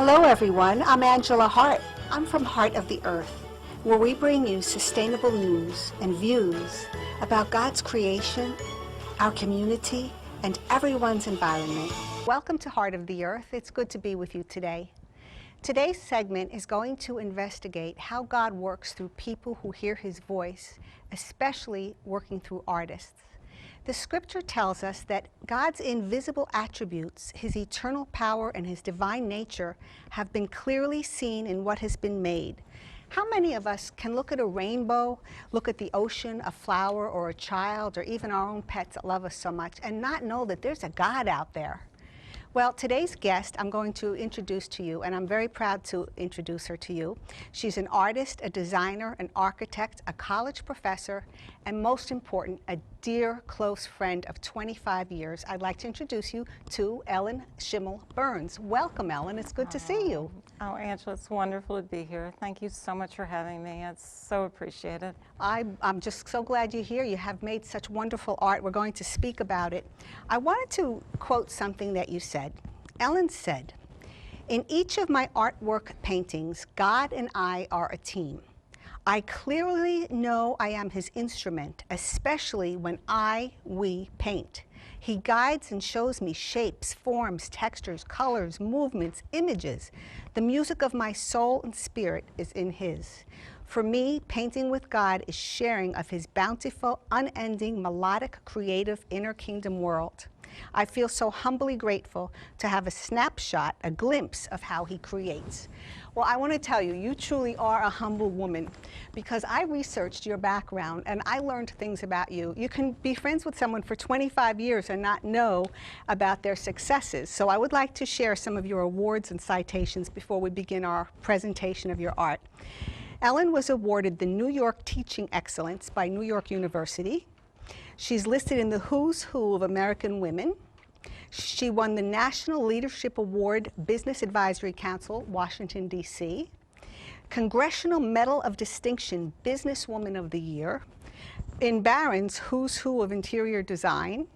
Hello everyone, I'm Angela Hart. I'm from Heart of the Earth, where we bring you sustainable news and views about God's creation, our community, and everyone's environment. Welcome to Heart of the Earth. It's good to be with you today. Today's segment is going to investigate how God works through people who hear His voice, especially working through artists. The scripture tells us that God's invisible attributes, His eternal power and His divine nature, have been clearly seen in what has been made. How many of us can look at a rainbow, look at the ocean, a flower, or a child, or even our own pets that love us so much, and not know that there's a God out there? Well, today's guest I'm going to introduce to you, and I'm very proud to introduce her to you. She's an artist, a designer, an architect, a college professor, and most important, a dear close friend of 25 years. I'd like to introduce you to Ellen Schimmel Berns. Welcome, Ellen. It's good to see you. Oh, Angela, it's wonderful to be here. Thank you so much for having me. It's so appreciated. I'm just so glad you're here. You have made such wonderful art. We're going to speak about it. I wanted to quote something that you said. Ellen said, "In each of my artwork paintings, God and I are a team. I clearly know I am His instrument, especially when we paint. He guides and shows me shapes, forms, textures, colors, movements, images. The music of my soul and spirit is in His. For me, painting with God is sharing of His bountiful, unending, melodic, creative, inner kingdom world. I feel so humbly grateful to have a snapshot, a glimpse of how He creates." Well, I want to tell you, you truly are a humble woman, because I researched your background and I learned things about you. You can be friends with someone for 25 years and not know about their successes. So I would like to share some of your awards and citations before we begin our presentation of your art. Ellen was awarded the New York Teaching Excellence by New York University. She's listed in the Who's Who of American Women. She won the National Leadership Award, Business Advisory Council, Washington, D.C., Congressional Medal of Distinction, Businesswoman of the Year, in Barron's Who's Who of Interior Design.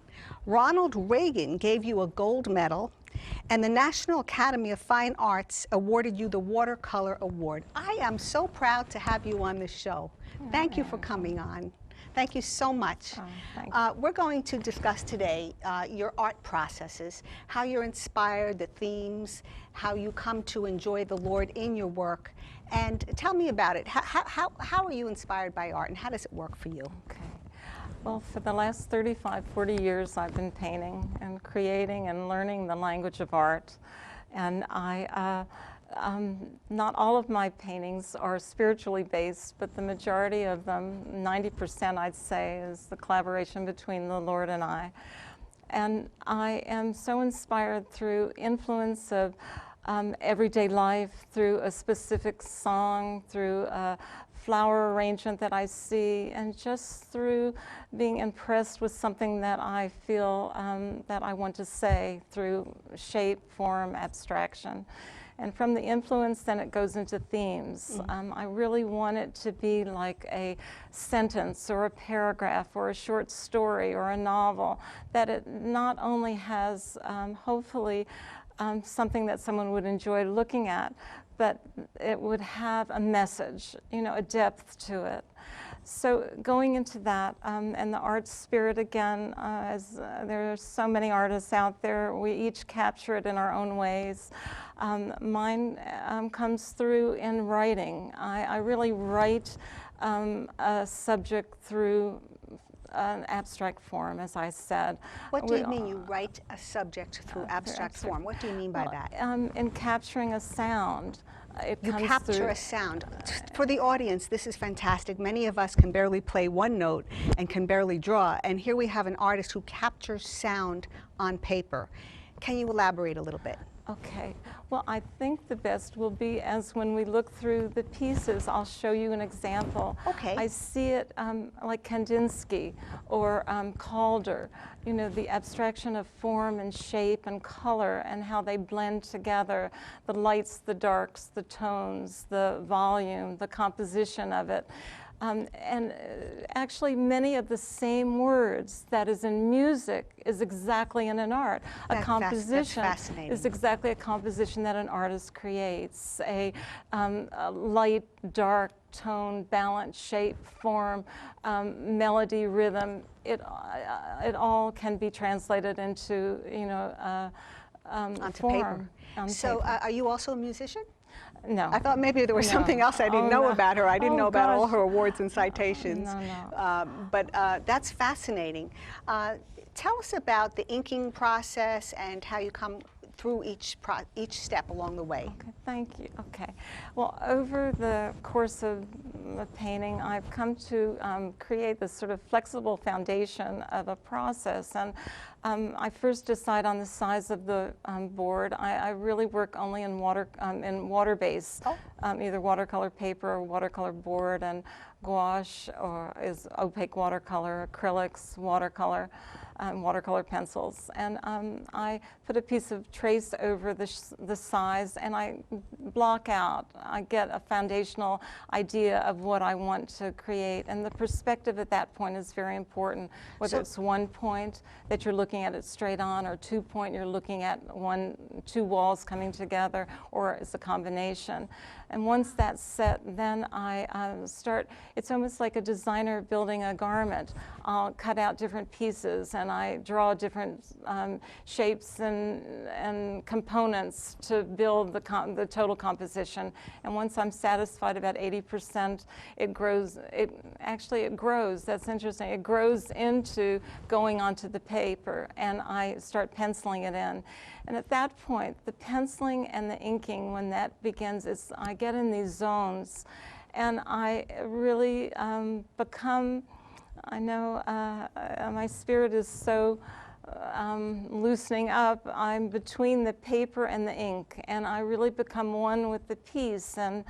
Ronald Reagan gave you a gold medal, and the National Academy of Fine Arts awarded you the Watercolor Award. I am so proud to have you on this show. Thank you for coming on. Thank you so much. We're going to discuss today your art processes, how you're inspired, the themes, how you come to enjoy the Lord in your work. And tell me about it. How are you inspired by art, and how does it work for you? Okay. Well, for the last 35, 40 years, I've been painting and creating and learning the language of art. And not all of my paintings are spiritually based, but the majority of them, 90% I'd say, is the collaboration between the Lord and I. And I am so inspired through influence of everyday life, through a specific song, through a flower arrangement that I see, and just through being impressed with something that I feel that I want to say through shape, form, abstraction. And from the influence, then it goes into themes. I really want it to be like a sentence or a paragraph or a short story or a novel, that it not only has, hopefully, something that someone would enjoy looking at, but it would have a message, a depth to it. So going into that, and the art spirit again, as there are so many artists out there, we each capture it in our own ways. Mine comes through in writing. I really write a subject through an abstract form, as I said. What do you mean you write a subject through abstract form? What do you mean by that? In capturing a sound. You capture a sound. For the audience, this is fantastic. Many of us can barely play one note and can barely draw, and here we have an artist who captures sound on paper. Can you elaborate a little bit? Okay. Well, I think the best will be as when we look through the pieces, I'll show you an example. Okay. I see it like Kandinsky or Calder, the abstraction of form and shape and color and how they blend together, the lights, the darks, the tones, the volume, the composition of it. And actually many of the same words that is in music is exactly in an art. A composition is exactly a composition that an artist creates. A light, dark, tone, balance, shape, form, melody, rhythm, it all can be translated into, you know, onto form. paper. So are you also a musician? No. I thought maybe there was something else I didn't know about her. I didn't know about all her awards and citations. But that's fascinating. Tell us about the inking process and how you come through each step along the way. Okay, thank you. Okay. Well, over the course of the painting, I've come to create this sort of flexible foundation of a process. And I first decide on the size of the board. I really work only in water base, either watercolor paper or watercolor board, and gouache or is opaque watercolor, acrylics, watercolor. Watercolor pencils, and I put a piece of trace over the size, and I block out. I get a foundational idea of what I want to create, and the perspective at that point is very important. Whether it's 1 point that you're looking at it straight on, or 2 point you're looking at two walls coming together, or it's a combination. And once that's set, then I start. It's almost like a designer building a garment. I'll cut out different pieces, and I draw different shapes and components to build the total composition. And once I'm satisfied about 80%, it grows. It grows. That's interesting. It grows into going onto the paper, and I start penciling it in. And at that point, the penciling and the inking, when that begins, I get in these zones, and I really become. I know my spirit is so loosening up. I'm between the paper and the ink, and I really become one with the piece. And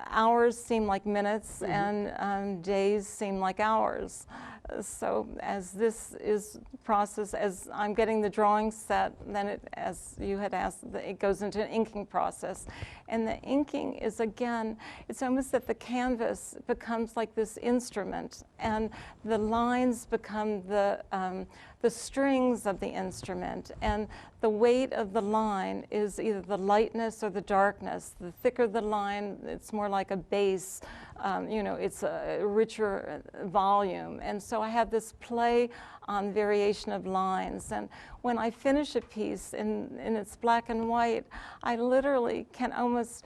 hours seem like minutes, and days seem like hours. So as this is process, as I'm getting the drawing set, then it, as you had asked, it goes into an inking process. And the inking is, again, it's almost that the canvas becomes like this instrument, and the lines become the strings of the instrument, and the weight of the line is either the lightness or the darkness. The thicker the line, it's more like a bass, you know, it's a richer volume. And so I have this play on variation of lines. And when I finish a piece and it's black and white, I literally can almost,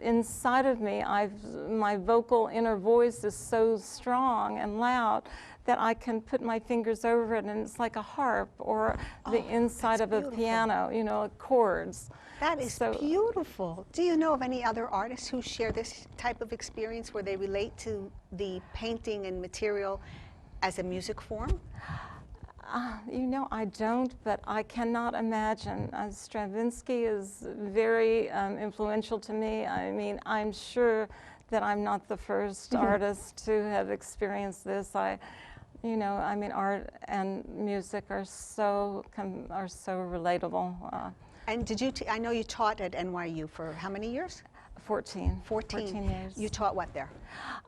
inside of me, my vocal inner voice is so strong and loud that I can put my fingers over it, and it's like a harp or the inside of a piano, you know, chords. That is beautiful. Do you know of any other artists who share this type of experience where they relate to the painting and material as a music form? You know, I don't, but I cannot imagine. Stravinsky is very influential to me. I mean, I'm sure that I'm not the first artist to have experienced this. You know, I mean, art and music are so relatable. And did you? I know you taught at NYU for how many years? 14 years. You taught what there?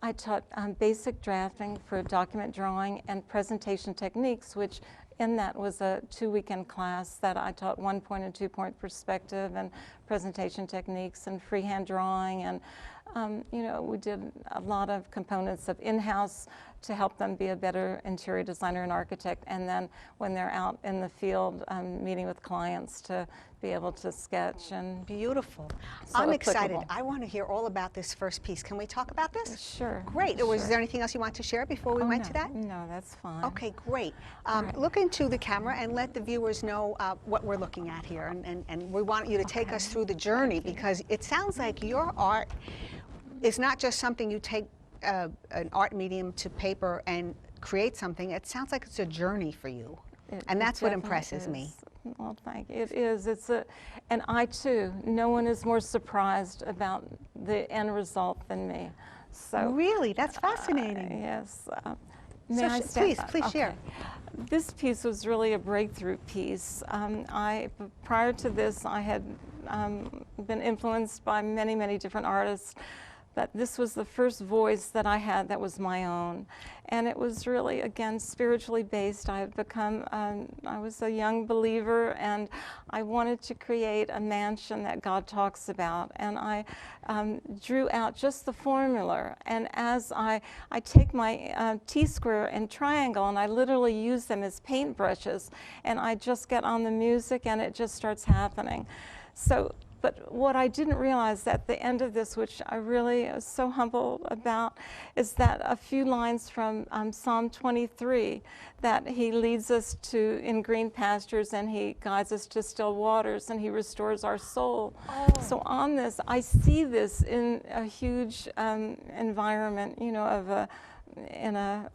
I taught basic drafting for document drawing and presentation techniques, which in that was a 2-weekend class that I taught 1 point and 2 point perspective and presentation techniques and freehand drawing. And you know, we did a lot of components of in-house to help them be a better interior designer and architect, and then when they're out in the field meeting with clients to be able to sketch. And beautiful. So I'm excited. I want to hear all about this first piece. Can we talk about this? Sure. Great. Sure. Is there anything else you want to share before we went to that? No, that's fine. Okay, great. Right. Look into the camera and let the viewers know what we're looking at here, and we want you to take us through the journey, because it sounds like your art is not just something you take an art medium to paper and create something. It sounds like it's a journey for you, and that's what impresses me. Well, thank you. It is. And I too. No one is more surprised about the end result than me. So really, that's fascinating. Yes. Please share. This piece was really a breakthrough piece. Prior to this, I had been influenced by many, many different artists, but this was the first voice that I had that was my own. And it was really, again, spiritually based. I had become, I was a young believer, and I wanted to create a mansion that God talks about. And I drew out just the formula. And as I take my T-square and triangle, and I literally use them as paintbrushes, and I just get on the music, and it just starts happening. So. But what I didn't realize at the end of this, which I really was so humble about, is that a few lines from Psalm 23, that he leads us to in green pastures, and he guides us to still waters, and he restores our soul. Oh. So on this, I see this in a huge environment, you know, of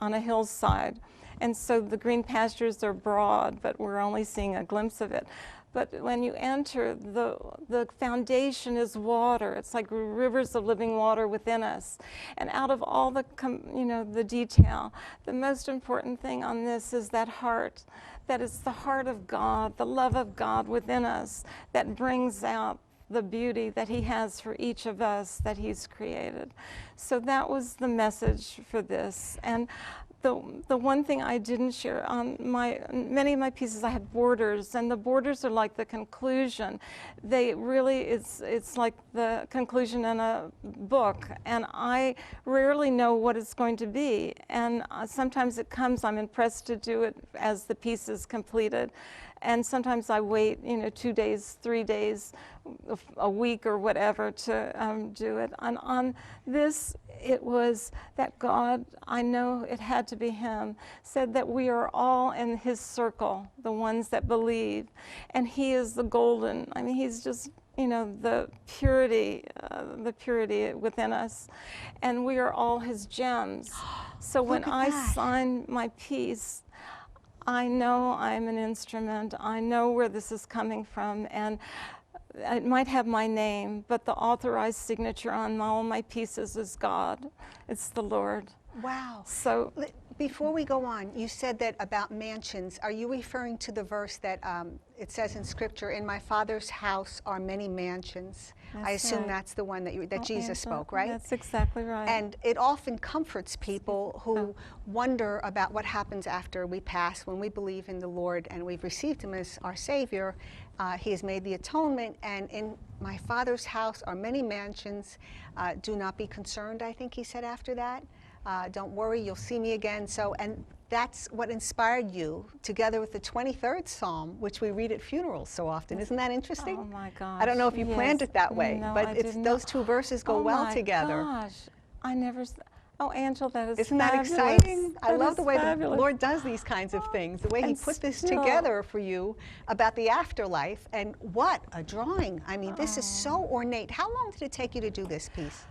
on a hillside. And so the green pastures are broad, but we're only seeing a glimpse of it. But when you enter, the foundation is water. It's like rivers of living water within us. And out of all the, you know, the detail, the most important thing on this is that heart. That is the heart of God, the love of God within us that brings out the beauty that he has for each of us that he's created. So that was the message for this. And the one thing I didn't share on many of my pieces, I had borders, and the borders are like the conclusion. They really, it's like the conclusion in a book, and I rarely know what it's going to be. And sometimes it comes, I'm impressed to do it as the piece is completed. And sometimes I wait, you know, 2 days, 3 days, a week or whatever to do it. And on this, it was that God, I know it had to be him, said that we are all in his circle, the ones that believe. And he is the golden, I mean, he's just, you know, the purity within us. And we are all his gems. So when I sign my piece, I know I'm an instrument. I know where this is coming from, and it might have my name, but the authorized signature on all my pieces is God. It's the Lord. Wow. So before we go on, you said that about mansions. Are you referring to the verse that it says in Scripture, "In my Father's house are many mansions"? I assume that's the one that Jesus spoke, right? That's exactly right. And it often comforts people who wonder about what happens after we pass. When we believe in the Lord and we've received him as our Savior, he has made the atonement, and in my Father's house are many mansions. Do not be concerned, I think he said after that. Don't worry, you'll see me again. So, and that's what inspired you, together with the 23rd Psalm, which we read at funerals so often. Isn't that interesting? Oh my gosh. I don't know if you planned it that way, no, but those two verses go well together. Oh my gosh, I never, oh Angel, that is Isn't fabulous. that exciting? I love the way fabulous. the Lord does these kinds of things, the way he put this together for you about the afterlife, and what a drawing. I mean, this is so ornate. How long did it take you to do this piece?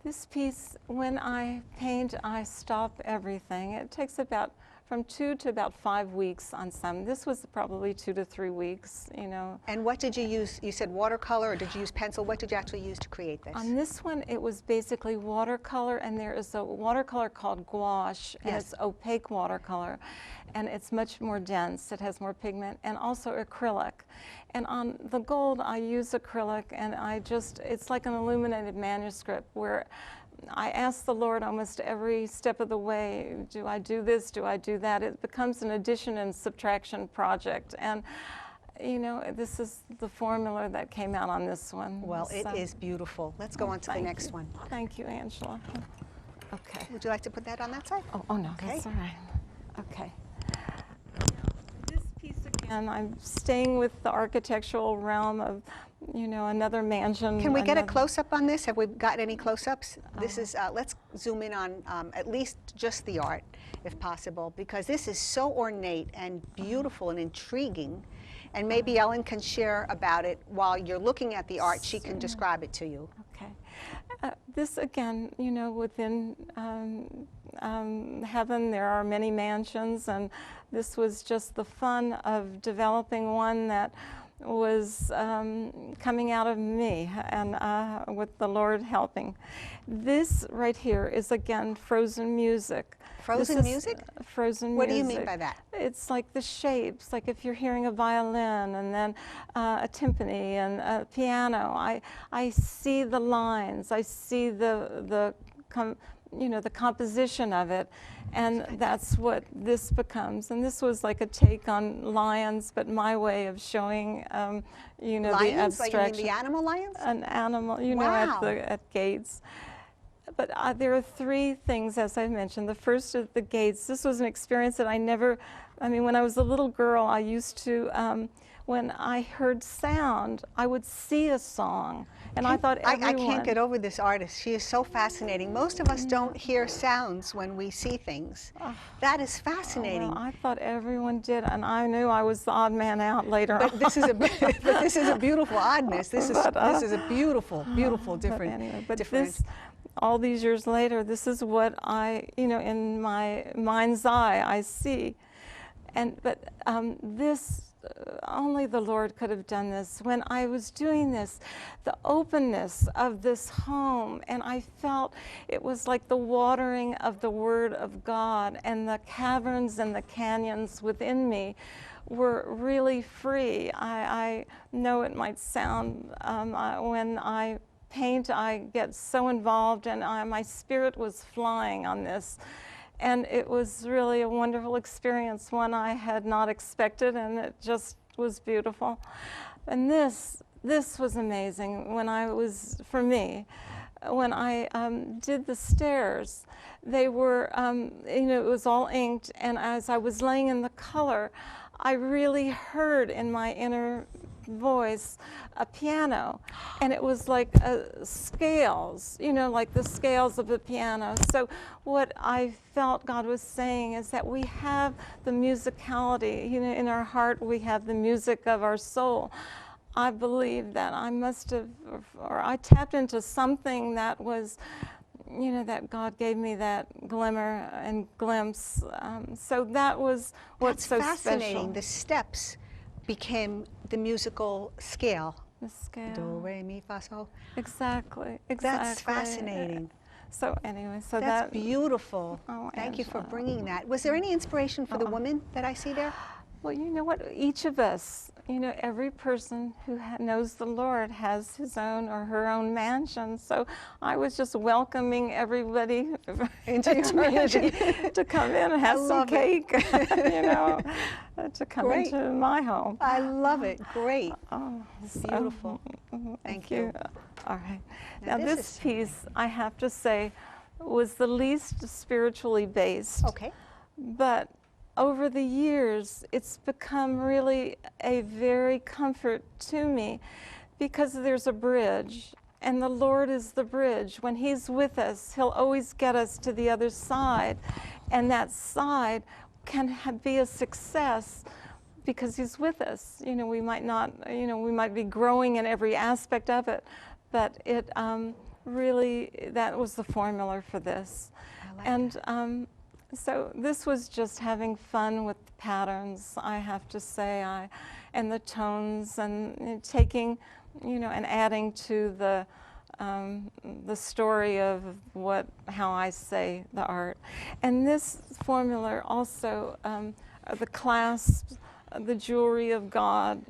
This piece, when I paint, I stop everything. It takes about from 2 to about 5 weeks on some. This was probably 2 to 3 weeks, you know. And what did you use? You said watercolor, or did you use pencil? What did you actually use to create this? On this one, it was basically watercolor, and there is a watercolor called gouache, and it's opaque watercolor, and it's much more dense. It has more pigment, and also acrylic. And on the gold, I use acrylic, and it's like an illuminated manuscript where I ask the Lord almost every step of the way, do I do this, do I do that? It becomes an addition and subtraction project. And, you know, this is the formula that came out on this one. Well, it is beautiful. Let's go on to the next one. Thank you, Angela. Okay. Would you like to put that on that side? Oh no, that's all right. Okay. This piece again, I'm staying with the architectural realm of, you know, another mansion. Can we get a close-up on this? Have we got any close-ups? This is, let's zoom in on at least just the art, if possible, because this is so ornate and beautiful and intriguing. And maybe Ellen can share about it while you're looking at the art. She can describe it to you. Okay. This again, you know, within heaven there are many mansions, and this was just the fun of developing one that was coming out of me, and with the Lord helping. This right here is, again, frozen music. Frozen music? Frozen music. What do you mean by that? It's like the shapes, like if you're hearing a violin and then a timpani and a piano. I see the lines. I see the composition of it, and that's what this becomes. And this was like a take on lions, but my way of showing, Lions? the abstraction. Like you mean the animal lions? An animal, Wow. at gates. But there are three things, as I mentioned. The first is the gates. This was an experience that when I was a little girl, I used to, when I heard sound, I would see a song. And I thought everyone... I can't get over this artist. She is so fascinating. Most of us don't hear sounds when we see things. That is fascinating. Well, I thought everyone did, and I knew I was the odd man out later on. This is a beautiful oddness. This is a beautiful, different. This, all these years later, this is what I, in my mind's eye, I see. But this, only the Lord could have done this. When I was doing this, the openness of this home, and I felt it was like the watering of the Word of God, and the caverns and the canyons within me were really free. I know it might sound, when I paint, I get so involved, and my spirit was flying on this. And it was really a wonderful experience, one I had not expected, and it just was beautiful. And this was amazing for me. When I did the stairs, they were, it was all inked, and as I was laying in the color, I really heard in my inner voice a piano, and it was like scales, like the scales of a piano. So what I felt God was saying is that we have the musicality, in our heart we have the music of our soul. I believe that I must have, or I tapped into something that was, that God gave me that glimmer and glimpse. So that was what's so fascinating. special. The steps became the musical scale. The scale. Do, re, mi, fa, sol. Exactly. That's fascinating. So anyway, that's beautiful. Oh, Thank you for Angela. bringing that. Was there any inspiration for the woman that I see there? Well, you know what? Each of us, every person who knows the Lord has his own or her own mansion. So I was just welcoming everybody into your mansion to come in and have some cake, to come into my home. I love it. Great. Oh, beautiful. Thank you. All right. Now this piece, I have to say, was the least spiritually based. Okay. But over the years, it's become really a very comfort to me, because there's a bridge, and the Lord is the bridge. When He's with us, He'll always get us to the other side, and that side can be a success because He's with us. We might not, we might be growing in every aspect of it, but it really, that was the formula for this. I like that. So this was just having fun with the patterns, I have to say, and the tones, and taking, and adding to the story of how I say the art. And this formula also, the clasps, the jewelry of God,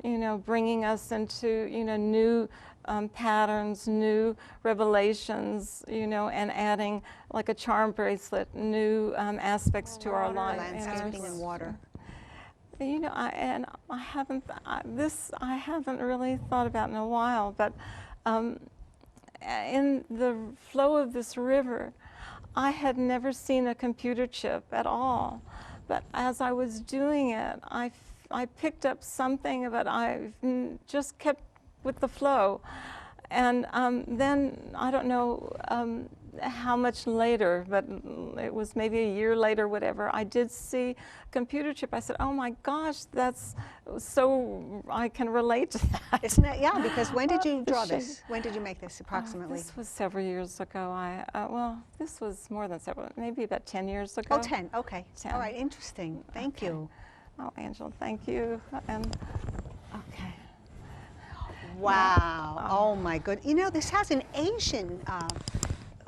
bringing us into, new patterns, new revelations, and adding, like a charm bracelet, new aspects to our life. Landscaping and water. I haven't really thought about in a while, but in the flow of this river, I had never seen a computer chip at all. But as I was doing it, I picked up something, but I just kept with the flow. And then, I don't know how much later, but it was maybe a year later, whatever, I did see a computer chip. I said, oh my gosh, that's so, I can relate to that. Isn't it? Yeah, because when did you draw this? When did you make this approximately? This was several years ago. Well, this was more than several, maybe about 10 years ago. Oh, 10, okay. 10. All right, interesting. Thank you. Oh, Angela, thank you. And, okay. Wow. Oh my good. You know, this has an Asian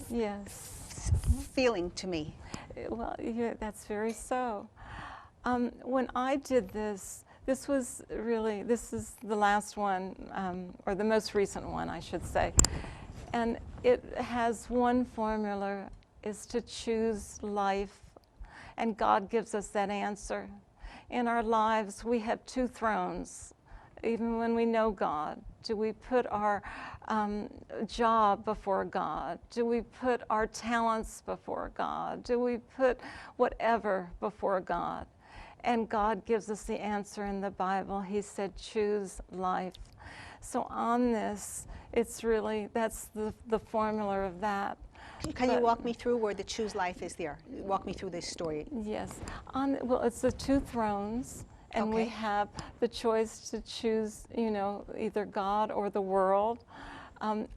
Yes. feeling to me. Well, yeah, that's very so. When I did this, this is the last one, or the most recent one, I should say. And it has one formula, is to choose life. And God gives us that answer. In our lives, we have two thrones. Even when we know God, do we put our job before God? Do we put our talents before God? Do we put whatever before God? And God gives us the answer in the Bible. He said, choose life. So on this, it's really, that's the formula of that. Can you walk me through where the choose life is there? Walk me through this story. Yes. Well, it's the two thrones. And we have the choice to choose, you know, either God or the world. And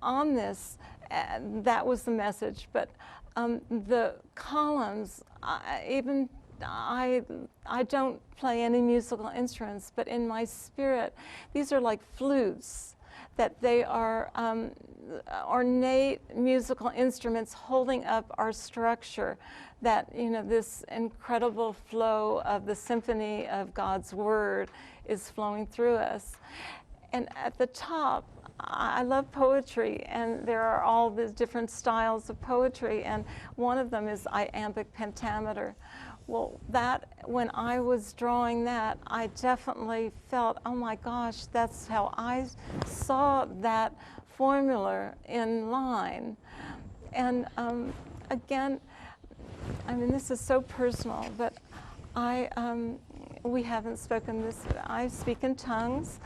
on this, that was the message. But the columns, I don't play any musical instruments, but in my spirit, these are like flutes, that they are ornate musical instruments holding up our structure, that, you know, this incredible flow of the symphony of God's Word is flowing through us. And at the top, I love poetry, and there are all these different styles of poetry, and one of them is iambic pentameter. Well, that, when I was drawing that, I definitely felt, oh my gosh, that's how I saw that formula in line. And again, I mean, this is so personal, but we haven't spoken this, I speak in tongues,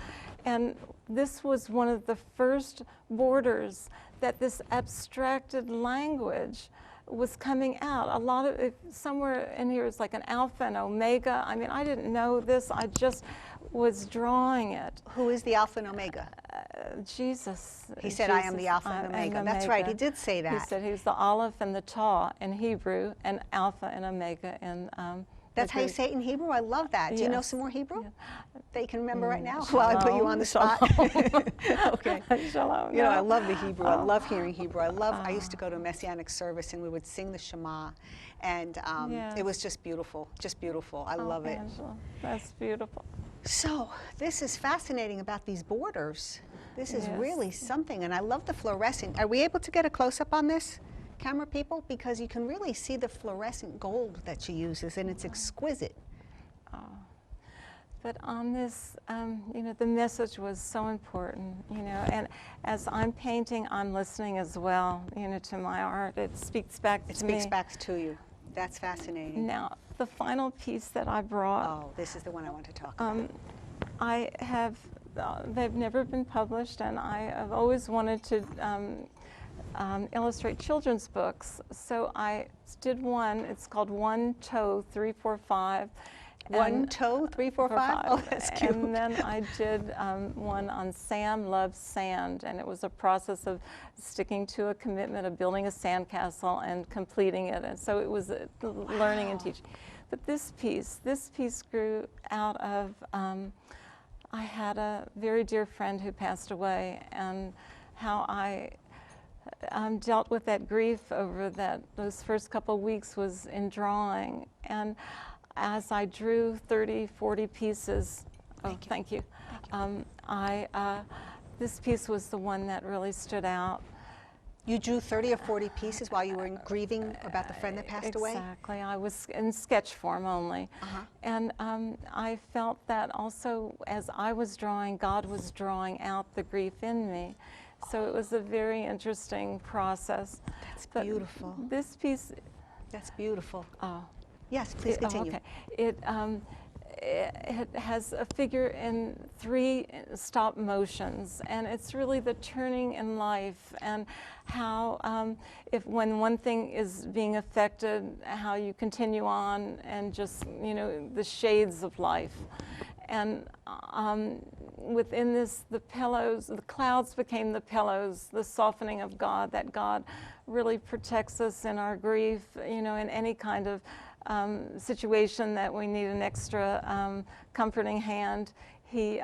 and this was one of the first borders that this abstracted language was coming out. A lot of it, somewhere in here is like an alpha and omega. I mean, I didn't know this, I just was drawing it. Who is the Alpha and Omega? Jesus. He said, I am the Alpha and Omega. That's right, he did say that. He said he was the Aleph and the Taw in Hebrew, and Alpha and Omega in That's how you say it in Hebrew? I love that. Do you know some more Hebrew that you can remember right now? Well, I put you on the spot. Okay. Shalom. You know, I love the Hebrew. I love hearing Hebrew. I used to go to a Messianic service, and we would sing the Shema, and it was just beautiful, just beautiful. I love it. Angela, that's beautiful. So this is fascinating about these borders. This is really something, and I love the fluorescent. Are we able to get a close-up on this, camera people? Because you can really see the fluorescent gold that she uses, and it's exquisite. But on this, you know, the message was so important, you know, and as I'm painting, I'm listening as well, you know, to my art. It speaks back to me. It speaks back to you. That's fascinating. Now, the final piece that I brought. Oh, this is the one I want to talk about. I have, they've never been published, and I have always wanted to illustrate children's books. So I did one, it's called One Toe 345. One Toe 345? Oh, that's cute. And then I did one on Sam Loves Sand, and it was a process of sticking to a commitment of building a sandcastle and completing it. And so it was learning and teaching. But this piece grew out of, I had a very dear friend who passed away, and how I dealt with that grief over those first couple of weeks was in drawing. And as I drew 30, 40 pieces, thank you. This piece was the one that really stood out. You drew 30 or 40 pieces while you were grieving about the friend that passed away? Exactly. I was in sketch form only. And I felt that also as I was drawing, God was drawing out the grief in me. So it was a very interesting process. That's beautiful. This piece... That's beautiful. Oh. Yes, please continue. It has a figure in 3 stop motions, and it's really the turning in life, and how when one thing is being affected, how you continue on, and just, you know, the shades of life. And within this, the clouds became the pillows, the softening of God, that God really protects us in our grief, you know, in any kind of situation that we need an extra comforting hand. he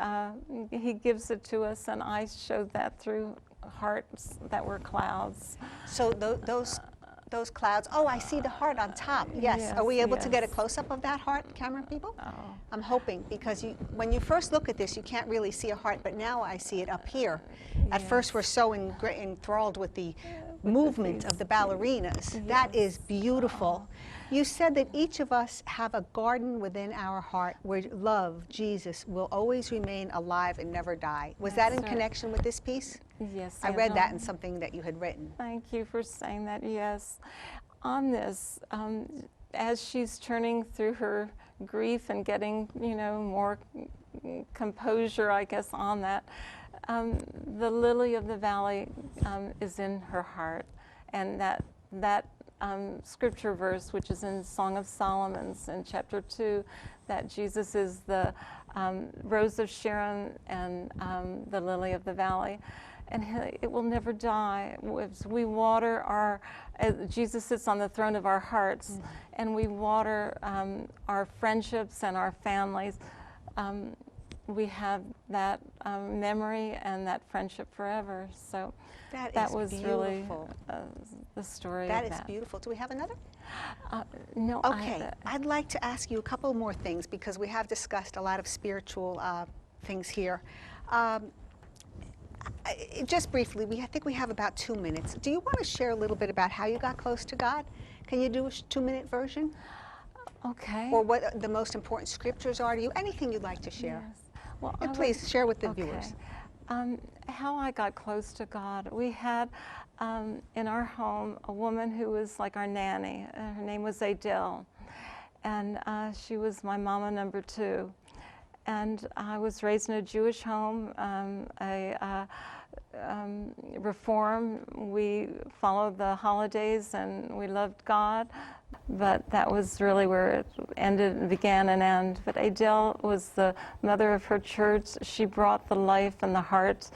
gives it to us, and I showed that through hearts that were clouds. So those clouds, oh, I see the heart on top. Yes. Yes, Are we able to get a yes. close-up of that heart, camera people? Oh. I'm hoping, because when you first look at this, you can't really see a heart, but now I see it up here. At first, we're so enthralled with the movement of the ballerinas. That is beautiful. You said that each of us have a garden within our heart where love, Jesus, will always remain alive and never die. Was that in That's right. connection with this piece? Yes, I read that in Angela. something that you had written. Thank you for saying that, yes. On this, as she's turning through her grief and getting, more composure, I guess, on that, the lily of the valley is in her heart. And that scripture verse, which is in Song of Solomon's in chapter 2, that Jesus is the rose of Sharon and the lily of the valley. And it will never die. As we water Jesus sits on the throne of our hearts, and we water our friendships and our families. We have that memory and that friendship forever. So that was beautiful. Really the story That of that. is beautiful. Do we have another? No. Okay. I'd like to ask you a couple more things, because we have discussed a lot of spiritual things here. Just briefly, I think we have about 2 minutes. Do you want to share a little bit about how you got close to God? Can you do a 2-minute version? Okay. Or what the most important scriptures are to you? Anything you'd like to share. Yes. Well, And I please would- share with the okay. viewers. How I got close to God, we had in our home a woman who was like our nanny. Her name was Adele, and she was my mama number 2. And I was raised in a Jewish home, Reform. We followed the holidays and we loved God, but that was really where it began and ended. But Adele was the mother of her church. She brought the life and the heart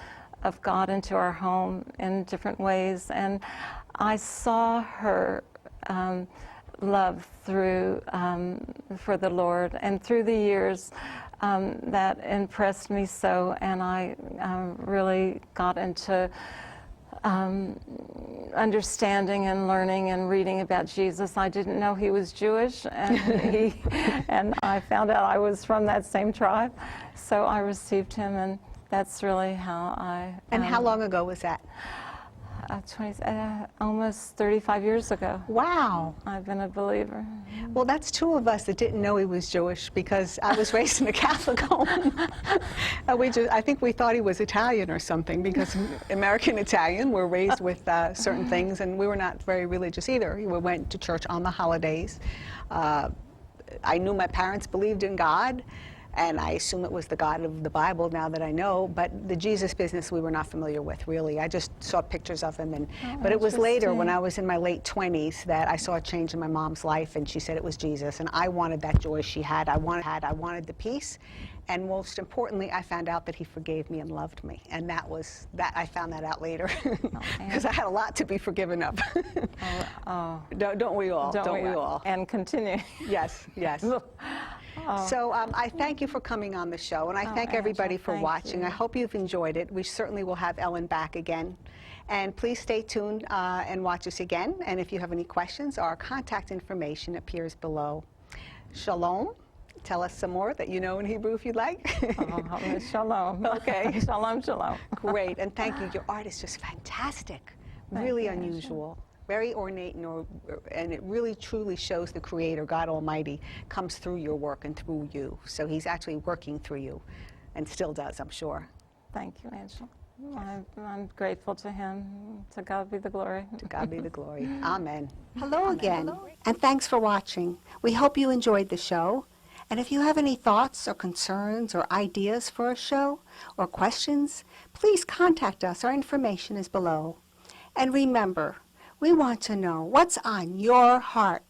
of God into our home in different ways, and I saw her love through for the Lord, and through the years that impressed me so, and I really got into understanding and learning and reading about Jesus. I didn't know he was Jewish, and and I found out I was from that same tribe, so I received him, and that's really how I. And how long ago was that? Almost 35 years ago. Wow. I've been a believer. Well, that's 2 of us that didn't know he was Jewish, because I was raised in a Catholic home. I think we thought he was Italian or something, because American Italian, we're raised with certain things, and we were not very religious either. We went to church on the holidays. I knew my parents believed in God, and I assume it was the God of the Bible now that I know, but the Jesus business we were not familiar with, really. I just saw pictures of him, but it was later, when I was in my late 20s, that I saw a change in my mom's life, and she said it was Jesus, and I wanted that joy she had. I wanted the peace, and most importantly, I found out that he forgave me and loved me, and I found that out later, because I had a lot to be forgiven of. Don't we all? Don't we all? And continue. Yes, yes. So I thank you for coming on the show, and I thank everybody Angela, for thank watching. you. I hope you've enjoyed it. We certainly will have Ellen back again. And please stay tuned and watch us again. And if you have any questions, our contact information appears below. Shalom. Tell us some more that you know in Hebrew if you'd like. Shalom. Okay. Shalom, shalom. Great, and thank you. Your art is just fantastic. Thank Really you, Angela. unusual. Very ornate, and it really truly shows the Creator, God Almighty, comes through your work and through you. So he's actually working through you, and still does, I'm sure. Thank you, Angela. I'm grateful to him. To God be the glory. To God be the glory. Amen. Hello again, and thanks for watching. We hope you enjoyed the show. And if you have any thoughts or concerns or ideas for a show or questions, please contact us. Our information is below. And remember, we want to know what's on your heart.